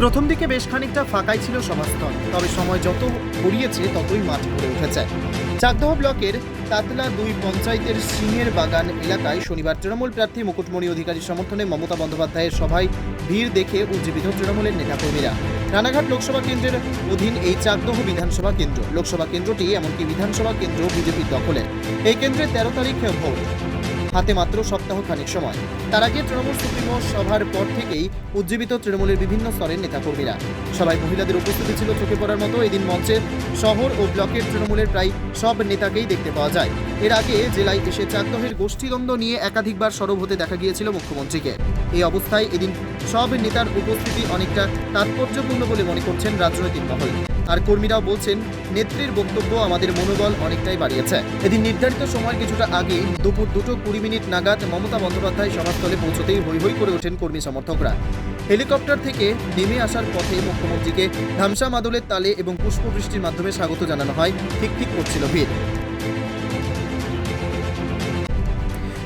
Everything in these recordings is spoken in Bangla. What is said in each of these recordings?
প্রথম দিকে বেশ খানিকটা ফাঁকাই ছিল সভাস্থল, তবে সময় যত গড়িয়েছে ততই মাঠ ভরে উঠেছে। চাকদহ ব্লকের তাতলা 2 পঞ্চায়েতের সিংহের বাগান এলাকায় শনিবার তৃণমূল প্রার্থী মুকুটমণি অধিকারীর সমর্থনে মমতা বন্দ্যোপাধ্যায়ের সভায় ভিড় দেখে উজ্জীবিত তৃণমূলের নেতাকর্মীরা। রানাঘাট লোকসভা কেন্দ্রের অধীন এই চাকদহ বিধানসভা কেন্দ্র, লোকসভা কেন্দ্রটি এমনকি বিধানসভা কেন্দ্র বিজেপির দখলে। এই কেন্দ্রে 13 তারিখ ভোট, হাতে মাত্র সপ্তাহখানেক সময়। তার আগে তৃণমূল সুপ্রিমো সভার পর থেকেই উজ্জীবিত তৃণমূলের বিভিন্ন স্তরের নেতাকর্মীরা। সবাই মহিলাদের উপস্থিতি ছিল চোখে পড়ার মতো। এদিন মঞ্চে শহর ও ব্লকের তৃণমূলের প্রায় সব নেতাকেই দেখতে পাওয়া যায়। এর আগে জেলায় এসে চাকদহের গোষ্ঠীদ্বন্দ্ব নিয়ে একাধিকবার সরব হতে দেখা গিয়েছিল মুখ্যমন্ত্রীকে। এই অবস্থায় এদিন সব নেতার উপস্থিতি অনেকটা তাৎপর্যপূর্ণ বলে মনে করছেন রাজনৈতিক মহল। আর কর্মীরাও বলছেন, নেত্রীর বক্তব্য আমাদের মনোবল অনেকটাই বাড়িয়েছে। এদিন নির্ধারিত সময়ের কিছুটা আগেই দুপুর 2:20 নাগাদ মমতা বন্দ্যোপাধ্যায় সভাস্থলে পৌঁছতেই হৈ হৈ করে ওঠেন কর্মী সমর্থকরা। হেলিকপ্টার থেকে নেমে আসার পথে মুখ্যমন্ত্রীকে ধামসা মাদলের তালে এবং পুষ্পবৃষ্টির মাধ্যমে স্বাগত জানানো হয়। ঠিক করছিল ভিড়।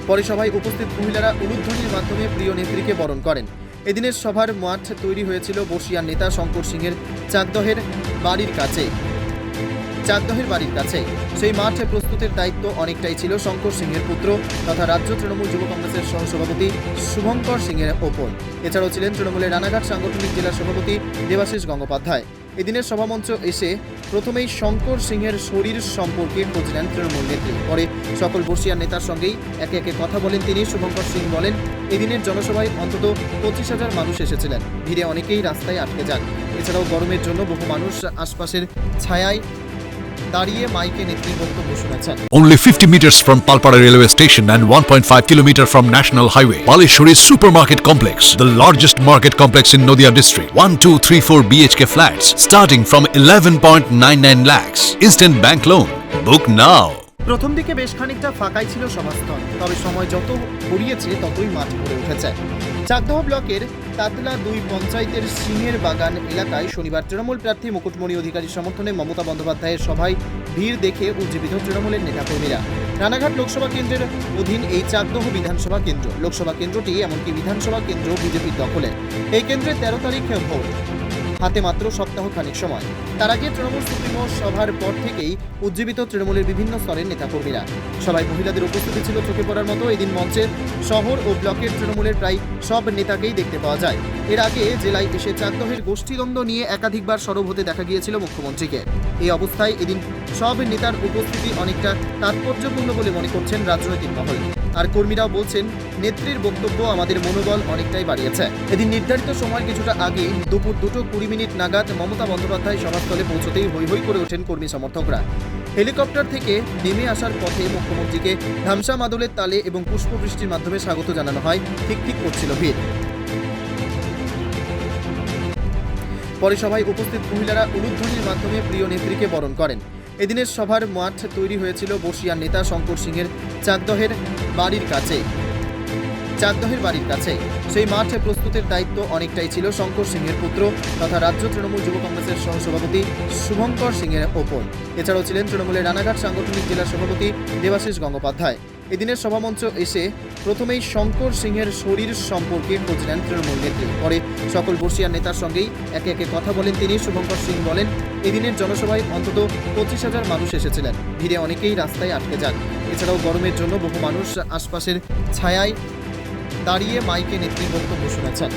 পরে সভায় উপস্থিত মহিলারা উলুধ্বনির মাধ্যমে প্রিয় নেত্রীকে বরণ করেন। এদিনের সভার মাঠ তৈরি হয়েছিল বর্ষিয়ান নেতা শঙ্কর সিংহের চাকদহের বাড়ির কাছে। সেই মাঠ প্রস্তুতের দায়িত্ব অনেকটাই ছিল শঙ্কর সিংহের পুত্র তথা রাজ্য তৃণমূল যুব কংগ্রেসের সহসভাপতি শুভঙ্কর সিংহের ওপর। এছাড়াও ছিলেন তৃণমূলের রানাঘাট সাংগঠনিক জেলা সভাপতি দেবাশিস গঙ্গোপাধ্যায়। এদিনের সভামঞ্চ এসে প্রথমেই শঙ্কর সিংহের শরীর সম্পর্কে খোঁজ নেন তৃণমূল নেত্রী। পরে সকল বর্ষিয়ান নেতার সঙ্গেই একে একে কথা বলেন তিনি। শুভঙ্কর সিং বলেন, এদিনের জনসভায় অন্তত 25,000 মানুষ এসেছিলেন। ভিড়ে অনেকেই রাস্তায় আটকে যান। এছাড়াও গরমের জন্য বহু মানুষ আশপাশের ছায়ায় দাঁড়িয়ে মাইকে নেত্রীর বক্তব্য শুনেছেন। Only 50 meters from Palpara railway station and 1.5 kilometer from National Highway, Palishuri Supermarket Complex, the largest market complex in Nadia district. 1, 2, 3, 4 BHK flats starting from 11.99 lakhs. Instant bank loan. Book now. প্রথম দিকে বেশ খানিকটা ফাঁকাই ছিল সভাস্থল, তবে সময় যত গড়িয়েছে ততই মাঠ ভরে উঠেছে। চাকদহ ব্লকের তাতলা 2 পঞ্চায়েতের সিংহের বাগান এলাকায় শনিবার তৃণমূল প্রার্থী মুকুটমণি অধিকারীর সমর্থনে মমতা বন্দ্যোপাধ্যায়ের সভায় ভিড় দেখে উজ্জীবিত তৃণমূলের নেতাকর্মীরা। রানাঘাট লোকসভা কেন্দ্রের অধীন এই চাকদহ বিধানসভা কেন্দ্র, লোকসভা কেন্দ্রটি এমনকি বিধানসভা কেন্দ্র বিজেপির দখলে। এই কেন্দ্রে 13 তারিখ ভোট, হাতে মাত্র সপ্তাহখানেক সময়। তার আগে তৃণমূল সুপ্রিমো সভার পর থেকেই উজ্জীবিত তৃণমূলের বিভিন্ন স্তরের নেতাকর্মীরা। সবাই মহিলাদের উপস্থিতি ছিল চোখে পড়ার মতো। এদিন মঞ্চে শহর ও ব্লকের তৃণমূলের প্রায় সব নেতাকেই দেখতে পাওয়া যায়। এর আগে জেলায় এসে চাকদহের গোষ্ঠীদ্বন্দ্ব নিয়ে একাধিকবার সরব হতে দেখা গিয়েছিল মুখ্যমন্ত্রীকে। এই অবস্থায় এদিন সব নেতার উপস্থিতি অনেকটা তাৎপর্যপূর্ণ বলে মনে করছেন রাজনৈতিক মহল। আর কর্মীরাও বলছেন, নেত্রীর বক্তব্য আমাদের মনোবল অনেকটাই বাড়িয়েছে। এদিন নির্ধারিত সময়ের কিছুটা আগেই দুপুর 2:20 নাগাদ মমতা বন্দ্যোপাধ্যায় সভাস্থলে পৌঁছতেই হৈ হৈ করে ওঠেন কর্মী সমর্থকরা। হেলিকপ্টার থেকে নেমে আসার পথে মুখ্যমন্ত্রীকে ধামসা মাদলের তালে এবং পুষ্পবৃষ্টির মাধ্যমে স্বাগত জানানো হয়। ঠিক করছিল ভিড়। পরে সভায় উপস্থিত মহিলারা উলুধ্বনির মাধ্যমে প্রিয় নেত্রীকে বরণ করেন। এদিনের সভার মাঠ তৈরি হয়েছিল বর্ষিয়ান নেতা শঙ্কর সিংহের চাকদহের বাড়ির কাছে। সেই মাঠ প্রস্তুতের দায়িত্ব অনেকটাই ছিল শঙ্কর সিংহের পুত্র তথা রাজ্য তৃণমূল যুব কংগ্রেসের সহসভাপতি শুভঙ্কর সিংহের ওপর। এছাড়াও ছিলেন তৃণমূলের রানাঘাট সাংগঠনিক জেলা সভাপতি দেবাশিস গঙ্গোপাধ্যায়। এদিনের সভামঞ্চ এসে প্রথমেই শঙ্কর সিংহের শরীর সম্পর্কে খোঁজ নেন তৃণমূল নেত্রী। পরে সকল বর্ষিয়ান নেতার সঙ্গেই একে একে কথা বলেন তিনি। শুভঙ্কর সিং বলেন, এদিনের জনসভায় অন্তত 25,000 মানুষ এসেছিলেন। ভিড়ে অনেকেই রাস্তায় আটকে যান। এছাড়াও গরমের জন্য বহু মানুষ আশপাশের ছায়ায় দাঁড়িয়ে মাইকে নেত্রীর বক্তব্য শুনেছেন।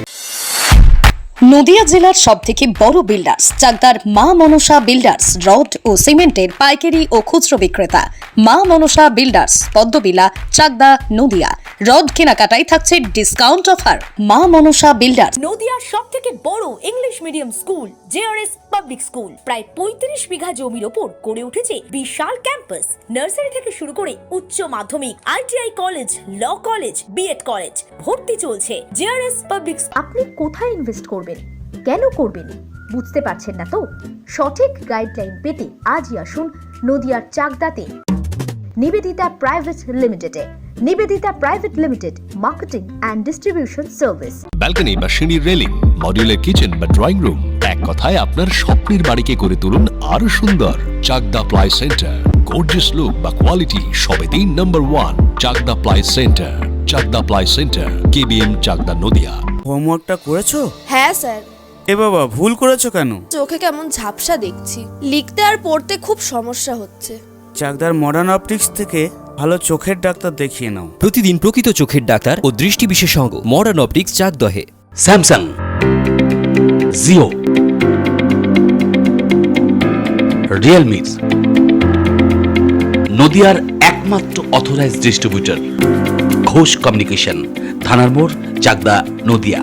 নদিয়া জেলার সবথেকে বড় বিল্ডার্স চাকদার মা মনসা বিল্ডার্স, রড ও সিমেন্টের পাইকারি ও খুচরো বিক্রেতা। মা মনসা বিল্ডার্স, পদ্মবিলা, চাকদা, নদিয়া। রড কেনাকাটায় থাকছে ডিসকাউন্ট অফার। মা মনসা বিল্ডার্স। নদিয়ার সবথেকে বড় English medium school JRS public school, প্রায় 35 বিঘা জমির ওপর গড়ে উঠেছে বিশাল ক্যাম্পাস। নার্সারি থেকে শুরু করে উচ্চ মাধ্যমিক, ITI college, law college, BEd college, ভর্তি চলছে। JRS public. আপনি কোথায় ইনভেস্ট করবেন, কেন করবেন বুঝতে পারছেন না তো? সঠিক গাইডলাইন পেতে আজই আসুন নদিয়ার চাকদাতে নিবেদিতা প্রাইভেট লিমিটেডে। Nivedita private limited, marketing and distribution service. Balcony বা সিঁড়ির রেলিং, মডিউলার কিচেন বা ড্রয়িং রুম, এক কথায় আপনার স্বপ্নের বাড়িকে করে তুলুন আরো সুন্দর। Chakda ply centre, gorgeous look বা কোয়ালিটি সবেতেই number 1। Chakda ply centre, Chakda ply centre, KBM, Chakda, Nadia. হোমওয়ার্কটা করেছো? হ্যাঁ স্যার। এ বাবা, ভুল করেছো কেন? চোখে কেমন ঝাপসা দেখছি, লিখতে আর পড়তে খুব সমস্যা হচ্ছে। চাকদার মডার্ন অপটিক্স থেকে ভালো চোখের ডাক্তার দেখিয়ে নাও। প্রতিদিন প্রকৃত চোখের ডাক্তার ও দৃষ্টি বিশেষজ্ঞ মডার্ন অপটিক্স চাকদহে। স্যামসাং, জিও, রিয়েলমি, নদিয়ার একমাত্র অথরাইজড ডিস্ট্রিবিউটর ঘোষ কমিউনিকেশন, থানার মোড়, চাকদা, নদিয়া।